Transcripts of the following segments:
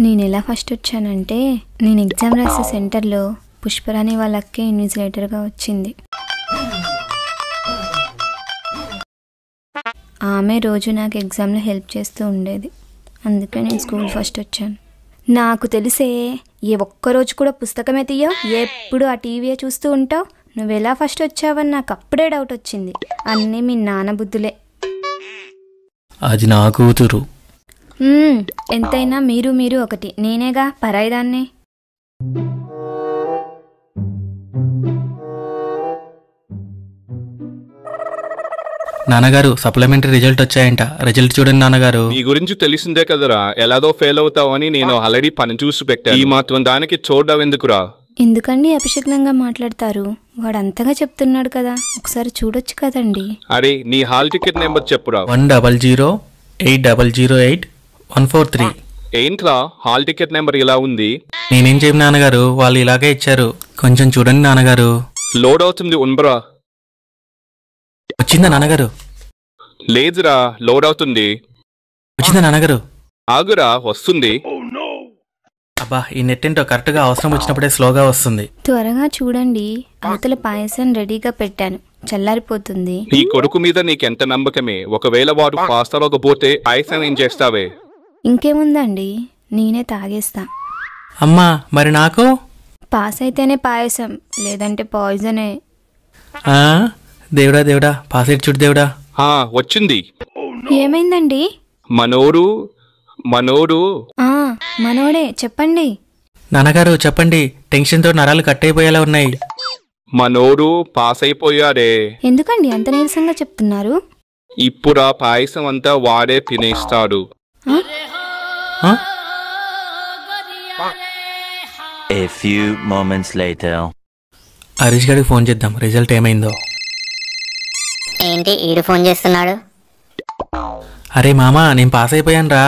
నేను ఎలా ఫస్ట్ వచ్చానంటే నేను ఎగ్జామ్ రాసే సెంటర్లో పుష్పరాణి వాళ్ళ అక్కే ఇన్విజిలేటర్గా వచ్చింది. ఆమె రోజు నాకు ఎగ్జామ్లో హెల్ప్ చేస్తూ ఉండేది. అందుకే నేను స్కూల్ ఫస్ట్ వచ్చాను. నాకు తెలిసే ఏ ఒక్కరోజు కూడా పుస్తకమే తీయవు, ఎప్పుడు ఆ టీవీయే చూస్తూ ఉంటావు. నువ్వెలా ఫస్ట్ వచ్చావని నాకు అప్పుడే డౌట్ వచ్చింది. అన్నీ మీ నాన్న బుద్ధులే. అది నా కూతురు. ఎంతైనా మీరు ఒకటి, నేనేగా పరాయిదాన్ని. నాన్నగారు సప్లిమెంటరీ రిజల్ట్ వచ్చాయంట. రిజల్ట్ చూడండి నాన్నగారు. నీ గురించి తెలిసిందే కదరా, ఎలాదో ఫెయిల్ అవుతావని నేను ఆల్రెడీ పని చూసి పెట్టాను. ఈ మాత్రం దానికి చూడడం ఎందుకురా? ఎందుకండి అపశకునంగా మాట్లాడతారు? వాడు అంతగా చెప్తున్నాడు కదా, ఒకసారి చూడొచ్చు కదండి. అరే నీ హాల్ టికెట్ నెంబర్ చెప్పురా. 10080808143. ఏంట్రా హాల్ టికెట్ నెంబర్ ఇలా ఉంది? నేనేం చెప్పు నాన్నగారు, వాళ్ళు ఇలాగే ఇచ్చారు. కొంచెం చూడండి నాన్నగారు. లోడ్ అవుతుంది ఉంబరా. వచ్చిందా నాన్నగారు? లేదురా, లోడ్ అవుతుంది. వచ్చిందా నాన్నగారు? ఆగురా, వస్తుంది. అబ్బా, ఈ నెట్ ఏంటో కరెక్ట్ గా అవసరం వచ్చినప్పుడే స్లోగా వస్తుంది. త్వరగా చూడండి, అవతల పాయసం రెడీగా పెట్టాను, చల్లారిపోతుంది. నీ కొడుకు మీద నీకెంత నమ్మకమే. ఒకవేళ వాడు పాస్ అవ్వకపోతే పాయసం ఏం చేస్తావే? ఇంకేముందండి, నేనే తాగేస్తా. అమ్మా మరి నాకు? పాస్ అయితేనే పాయసం, లేదంటే పాయిజనే. దేవుడా దేవుడా, పాస్ అయితే చూడు దేవుడా. వచ్చింది. ఏమైందండి? మనోడు మనోడే, చెప్పండి. నాన్నగారు చెప్పండి, టెన్షన్ తో నరాలు కట్ అయిపోయేలా ఉన్నాయి. మనోడు పాస్ అయిపోయాడే. ఎందుకండి అంత నీరసంగా చెప్తున్నారు? ఇప్పుడు ఆ పాయసం అంతా వాడే తినేస్తాడు. A few moments later. Harish గారికి ఫోన్ చేద్దాం, రిజల్ట్ ఏమైందో. ఏంటి ఈడు ఫోన్ చేస్తున్నాడు? అరే మామా, నేను పాస్ అయిపోయాను రా.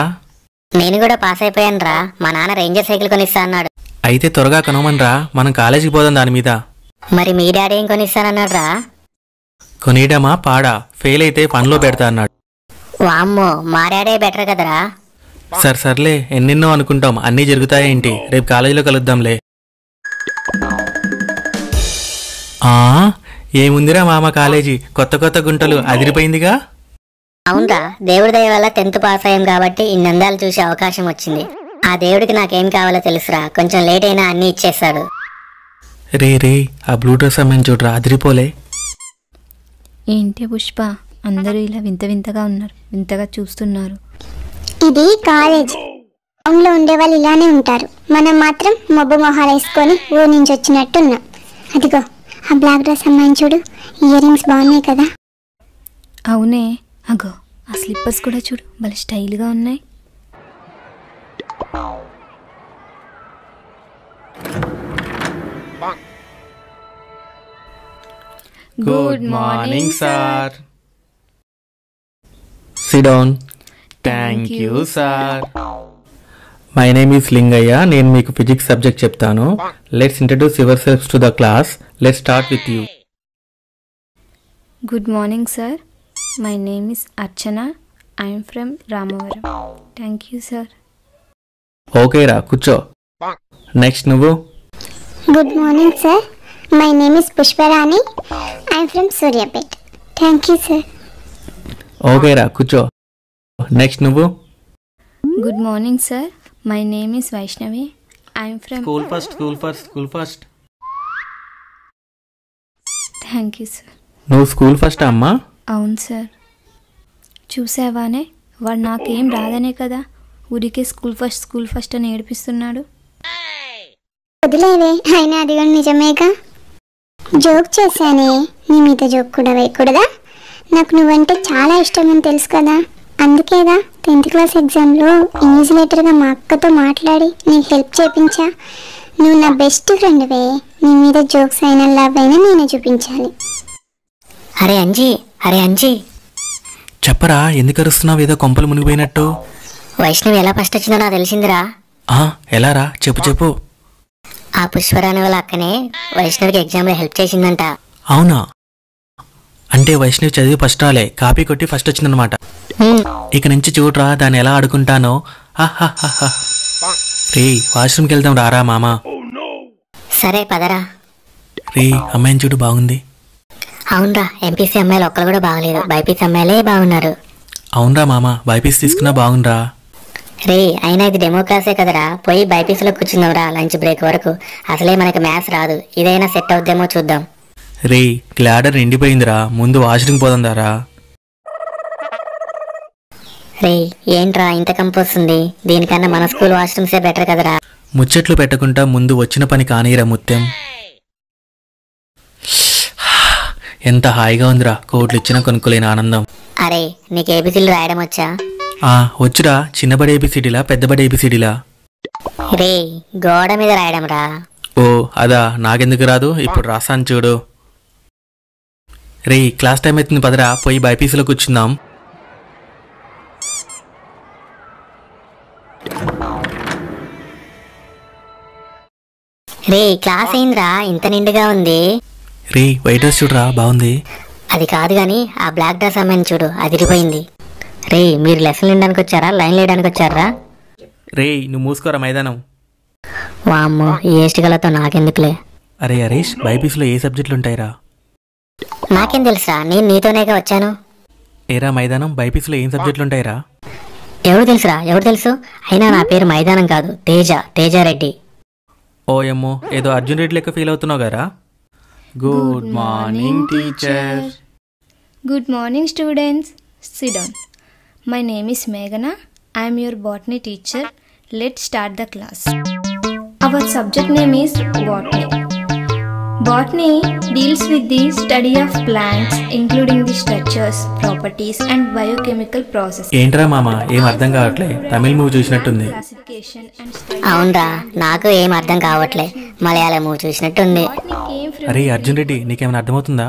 నేను కూడా పాస్ అయిపోయాను రా. మా నాన్న రేంజర్ సైకిల్ కొనిస్తా అన్నాడు. అయితే త్వరగా కొనమనరా, మనం కాలేజీకి పోదాం దాని మీద. మరి మీ డాడీ ఏం కొనిస్తానన్నాడు రా? కొనియడమా పాడా, ఫెయిల్ అయితే పనిలో పెడతా అన్నాడు. వామ్మో, మా డాడే బెటర్ కదరా. సర్లే, ఎన్నెన్నో అనుకుంటాం, అన్నీ జరుగుతాయేంటి? రేపు కాలేజీలో కలుద్దాంలే. ఏముందిరా మామ కాలేజీ, కొత్త గుంటలు అదిరిపోయిందిగా. అవునరా, దేవుడి దయ వల్ల 10th పాస్ అయ్యాం కాబట్టి ఇన్ని అందాలు చూసే అవకాశం వచ్చింది. ఆ దేవుడికి నాకేం కావాలో తెలుసురా, కొంచెం లేట్ అయినా అన్ని ఇచ్చేస్తాడు. రే ఆ బ్లూ డ్రెస్ అమ్మాయిని చూడరా, అదిరిపోలే. ఏంటి పుష్ప, అందరూ ఇలా వింతగా ఉన్నారు, వింతగా చూస్తున్నారు. ఇది కాలేజ్, టౌన్లో ఉండే వాళ్ళు ఇలానే ఉంటారు. మనం మాత్రం మబ్బు మొహాలు వేసుకొని ఊరి నుంచి వచ్చినట్టున్నాం. అదిగో ఆ బ్లాక్ డ్రెస్ అమ్మాయిని చూడు, ఇయర్ రింగ్స్ బాగున్నాయి కదా. అవునే, అగో ఆ స్లిప్పర్స్ కూడా చూడు, భలే స్టైల్గా ఉన్నాయి. Good morning sir. Sit down. Thank you sir. My name is Lingaiah. నేను మీకు ఫిజిక్స్ సబ్జెక్ట్ చెప్తాను. Let's introduce your selfs to the class. Let's start with you. Good morning sir, my name is Archana. I'm from Ramavaram. Thank you sir. Okay రా, కూర్చో. Next నువ్వు. Good morning sir, my name is Pushparani. I'm from Suryapet. Thank you sir. Okay రా, కూర్చో. Next నువ్వు. Good morning sir, my name is Vaishnavi. I'm from school first. Thank you sir. నువ్వు school first అమ్మా? అవును sir. చూసావానే, వాడు నాకేం రాదనే కదా ఊరికే స్కూల్ ఫస్ట్ అని ఏడిపిస్తున్నాడు. వదిలేవే, అయినా అది కూడా నిజమేగా. జోక్ చేశానే, నీ మీద జోక్ కూడా వేయకూడదా? నాకు నువ్వంటే చాలా ఇష్టం అని తెలుసు కదా, అందుకేగా 10th క్లాస్ ఎగ్జామ్లో ఇన్విజిలేటర్గా మా అక్కతో మాట్లాడి నీకు హెల్ప్ చేయించా. నువ్వు నా బెస్ట్ ఫ్రెండ్వే, నీ మీద జోక్స్ అయినా లవ్ అయినా నేనే చూపించాలి. అరే అంజీ చెప్పరా, ఎందుకు అరుస్తున్నావు? ఏదో కొంపలు మునిగిపోయినట్టు. వైష్ణవి ఎలా ఫస్ట్ వచ్చిందో నాకు తెలిసిందిరా. ఎలారా, చెప్పు. ఆ పుష్పరాణి వాళ్ళ అక్కనే వైష్ణవికి ఎగ్జామ్లో హెల్ప్ చేసిందంట. అవునా? అంటే వైష్ణవి చదివి ఫస్ట్ రాలే, కాపీ కొట్టి ఫస్ట్ వచ్చిందనమాట. ఇక నుంచి చూడరా దాన్ని ఎలా ఆడుకుంటానో. రే వాష్రూమ్కి వెళ్దాం రారా మామ. సరే పదరా. రే అమ్మాయిని చూడు బాగుంది. అవునరా, ఎంపీసీ అమ్మాయిలు ఒక్కరు కూడా బాగలేదు, బైపీసీ అమ్మాయిలే బాగున్నారు. అవునరా మామ, బైపీసీ తీసుకున్నా బాగుండ్రా. రే అయినా ఇది డెమో క్లాసే కదరా, పోయి బైపీసీలో కూర్చుందాంరా లంచ్ బ్రేక్ వరకు. అసలే మనకి మ్యాథ్స్ రాదు, ఇదైనా సెట్ అవుద్దేమో చూద్దాం. రే గ్లాడర్ నిండిపోయిందిరా, ముందు వాష్రూమ్ పోదాందారా. రే ఏంట్రా ఇంత కంపోస్తుంది, దీనికన్నా మన స్కూల్ వాష్రూమ్సే బెటర్ కదరా. ముచ్చట్లు పెట్టకుండా ముందు వచ్చిన పని కానీరా ముత్యం. ఎంత హాయిగా ఉందిరా, కోట్లు ఇచ్చిన కొనుక్కోలేని ఆనందం. అరే నీకు ఏబీసీలు రాయడం వచ్చా? వచ్చురా, చిన్నబడి ఏబిసిడీలా పెద్దబడి ఏబిసిడీలా? రే గోడ మీద రాయడం రా. ఓ అదా, నాకెందుకు రాదు, ఇప్పుడు రాసాను చూడు. రే క్లాస్ టైం అవుతుంది పదరా, పోయి బైపీసీలో కూర్చుందాం. రే క్లాస్ అయిందిరా, ఇంత నిండుగా ఉంది. రే వైట్ డ్రెస్ చూడరా బాగుంది. అది కాదు గాని ఆ బ్లాక్ డ్రెస్ అమ్మాయిని చూడు, అదిరిపోయింది. రే మీరు లెసన్ వినడానికి వచ్చారా, లైన్ వేయడానికి వచ్చారా? రే నువ్వు మూసుకోరా మైదానం. వామ్మో ఈ ఏస్టికలతో నాకెందుకులే. అరే హరీష్, బైపీసీలో ఏ సబ్జెక్టులు ఉంటాయిరా? నాకేం తెలుసా, నేను నీతోనేగా వచ్చాను. ఏరా మైదానం, బైపీసీలో ఏం సబ్జెక్టులు ఉంటాయిరా? ఎవరు తెలుసురా, ఎవరు తెలుసు? అయినా నా పేరు మైదానం కాదు, తేజారెడ్డి. ఓయమ్మో, ఏదో అర్జున్ రెడ్డి లెక్క ఫీల్ అవుతున్నావు కదా. Good morning teacher. Good morning, students. Sit down. My name is Meghana. I am your botany teacher. Let's start the class. Our subject name is botany. Botany deals with the study of plants, including the structures, properties, and biochemical processes. ఏంట్రా మామ, ఏం అర్థం కావట్లే, Tamil movie చూసినట్టుంది. Classification and study. అవునరా, నాకు ఏం అర్థం కావట్లే, మలయాళం చూసినట్టుంది. Botany came from అరే అర్జున్ రెడ్డి, నీకేమైనా అర్థమవుతుందా?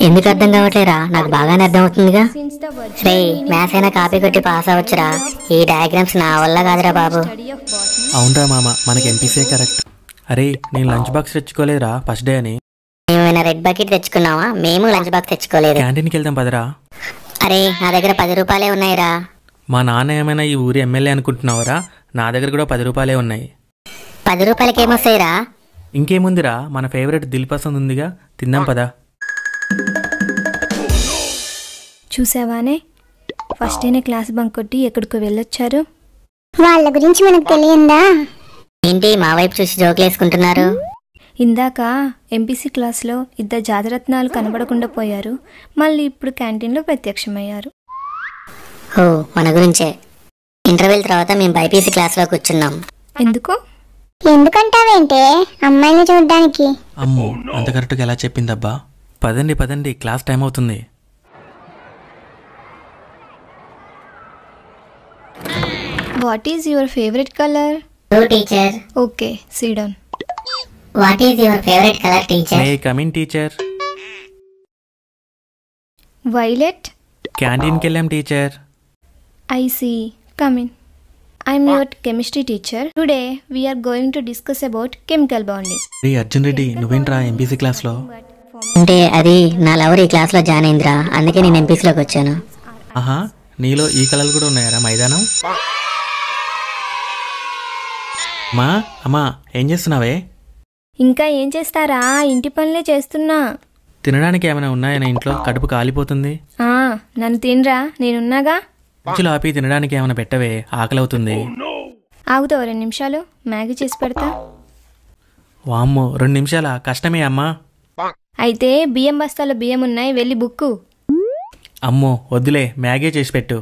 ఎందుకు అర్థం కావట్లేరా, నాకు బాగానే అర్థం అవుతుందిగా. since the virgin ray maths అయినా కాపీ కొట్టి పాస్ అవ్వచ్చురా, ఈ డయాగ్రామ్స్ నా వల్ల కాదురా బాబు. study of botany. అవునరా మామ, మనకి ఎంపీసీ కరెక్ట్. అరే నేను లంచ్ బాక్స్ తెచ్చుకోలేదురా ఫస్ట్ డే అని. ఏమైనా రెడ్ బకెట్ తెచ్చుకున్నావా? మేము లంచ్ బాక్స్ తెచ్చుకోలేదు. క్యాంటీన్కి వెళ్దాం పదరా. అరే నా దగ్గర 10 రూపాయలే ఉన్నాయిరా. మా నాన్న ఏమైనా ఈ ఊరి ఎమ్మెల్యే అనుకుంటున్నావరా? నా దగ్గర కూడా 10 రూపాయలే ఉన్నాయి. 10 రూపాయలకి ఏమొస్తాయిరా? ఇంకేముందిరా, మన ఫేవరెట్ దిల్ పసంద్ ఉందిగా, తిందాం పదా. చూసావానే, ఫస్ట్ డేనే క్లాస్ బంక్ కొట్టి ఎక్కడికో వెళ్ళొచ్చారు. వాళ్ళ గురించి మనకు తెలియందా? ఏంటి మా వైపు చూసి జోకులు వేసుకుంటున్నారు? ఇందాక ఎంపీసీ క్లాస్లో ఇద్దరు జాతరత్నాలు కనబడకుండా పోయారు, మళ్ళీ ఇప్పుడు క్యాంటీన్లో ప్రత్యక్షమయ్యారు. ఓ మన గురించే. ఇంటర్వెల్ తర్వాత మేము బైపీసీ క్లాస్లో కూర్చున్నాం. ఎందుకు? ఎందుకంటావేంటే, అమ్మాయిని చూడ్డానికి. అమ్మో, అంత కరెక్ట్గా ఎలా చెప్పిందబ్బా. పదండి పదండి, క్లాస్ టైం అవుతుంది. What is your favourite colour? Blue teacher. Okay, sit down. What is your favourite colour teacher? May come in teacher. Violet. క్యాంటీన్కి వెళ్ళాం teacher. I see. Come in. I am your chemistry teacher. Today we are going to discuss about chemical bonding. రే అర్జున్ రెడ్డి, నువ్వేంట్రా MPC క్లాస్లో? అంటే అది నా lover ఈ క్లాస్లో join అయిందిరా, అందుకే నేను ఎంపీసీలోకి వచ్చాను. ఆహా, నీలో ఈ కళలు కూడా ఉన్నాయారా మైదానం? అమ్మా ఏం చేస్తున్నావే? ఇంకా ఏం చేస్తారా, ఇంటి పనులే చేస్తున్నా. తినడానికి ఏమైనా ఉన్నాయా ఇంట్లో? కడుపు కాలిపోతుంది. నన్ను తినరా, నేనున్నాగా. మంచులు ఆపి తినడానికి ఏమైనా పెట్టవే, ఆకలి అవుతుంది. ఆగుతావు 2 నిమిషాలు, మ్యాగీ చేసి పెడతా. వామ్మో, 2 నిమిషాలా? కష్టమే అమ్మా. అయితే బియ్యం బస్తాలో బియ్యం ఉన్నాయి, వెళ్ళి బుక్కు. అమ్మో వద్దులే, మ్యాగీ చేసి పెట్టు.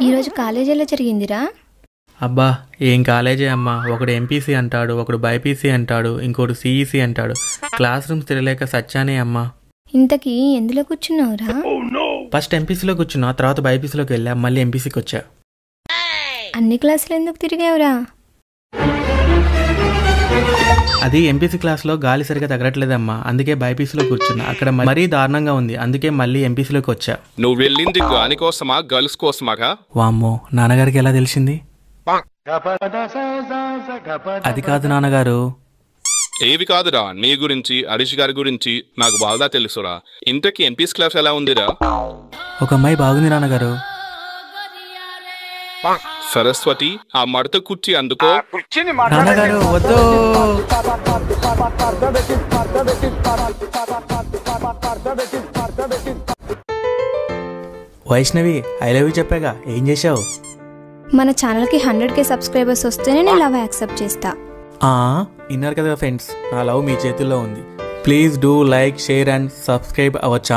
ఈరోజు కాలేజీలో జరిగిందిరా. అబ్బా ఏం కాలేజీ అమ్మా, ఒకడు ఎంపీసీ అంటాడు, ఒకడు బైపీసీ అంటాడు, ఇంకోడు సిఈసీ అంటాడు. క్లాస్ రూమ్స్ తిరగలేక సచ్చానే అమ్మా. ఇంతకీ ఎందులో కూర్చున్నావురా? ఫస్ట్ ఎంపీసీలో కూర్చున్నా, తర్వాత బైపీసీలోకి వెళ్ళా, మళ్ళీ ఎంపీసీకి వచ్చా. అన్ని క్లాసులు ఎందుకు తిరిగావురా? అది ఎంపీసీ క్లాస్లో గాలి సరిగా తగలట్లేదమ్మా, అందుకే బైపీసీలో కూర్చున్నా. అక్కడ మరీ దారుణంగా ఉంది, అందుకే మళ్ళీ ఎంపీసీలోకి వచ్చా. నువ్వు వెళ్ళింది గాని కోసమా గర్ల్స్ కోసమాగా? వామ్మో, నాన్నగారికి ఎలా తెలిసింది? అది కాదు నాన్నగారు. ఏవి కాదురా, నీ గురించి హరీష్ గారి గురించి నాకు బాగా తెలుసురా. ఇంతకీ ఎంపీస్ క్లాస్ ఎలా ఉందిరా? ఒక అమ్మాయి బాగుంది నాన్నగారు. సరస్వతి ఆ మడత కుర్చీ అందుకో. నాన్నగారు వద్దు. వైష్ణవి ఐ లవ్ యూ చెప్పాగా, ఏం చేశావు? మన ఛానల్కి 100K సబ్స్క్రైబర్స్ వస్తేనే నేను లవ్ యాక్సెప్ట్ చేస్తా. విన్నారు కదా ఫ్రెండ్స్, నా లవ్ మీ చేతుల్లో ఉంది. Please do like, share and subscribe our channel.